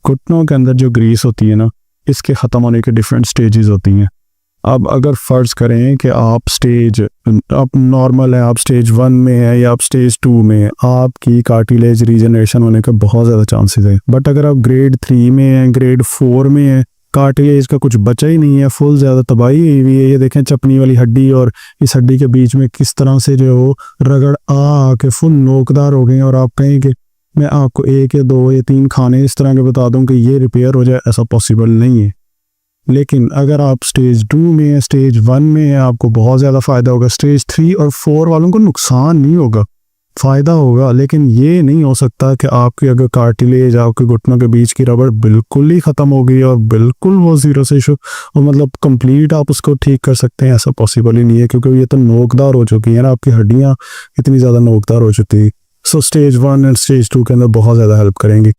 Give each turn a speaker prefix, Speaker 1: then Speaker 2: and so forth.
Speaker 1: घुटनों के अंदर जो ग्रीस होती है ना, इसके ख़त्म होने के डिफरेंट स्टेजेस होती हैं। अब अगर फ़र्ज़ करें कि आप नॉर्मल है, आप स्टेज 1 में है या आप स्टेज 2 में है, आपकी कार्टिलेज रीजनरेशन होने के बहुत ज़्यादा चांसेस है। बट अगर आप ग्रेड 3 में है, ग्रेड 4 में है, कार्टिलेज का कुछ बचा ही नहीं है, फुल ज़्यादा तबाही हुई है। ये देखें चपनी वाली हड्डी और इस हड्डी के बीच में किस तरह से जो रगड़ के फुल नोकदार हो गए। और आप कहें कि मैं आपको 1 या 2 या 3 खाने इस तरह के बता दूं कि ये रिपेयर हो जाए, ऐसा पॉसिबल नहीं है। लेकिन अगर आप स्टेज 2 में है, स्टेज 1 में है, आपको बहुत ज़्यादा फ़ायदा होगा। स्टेज 3 और 4 वालों को नुकसान नहीं होगा, फ़ायदा होगा। लेकिन ये नहीं हो सकता कि आपकी अगर कार्टिलेज, आपके घुटनों के बीच की रबड़ बिल्कुल ही ख़त्म हो गई और बिल्कुल वो ज़ीरो से और मतलब कंप्लीट आप उसको ठीक कर सकते हैं, ऐसा पॉसिबल ही नहीं है। क्योंकि ये तो नोकदार हो चुकी है ना, आपकी हड्डियाँ इतनी ज़्यादा नोकदार हो चुकी है। सो स्टेज 1 एंड स्टेज 2 के अंदर बहुत ज़्यादा हेल्प करेंगी।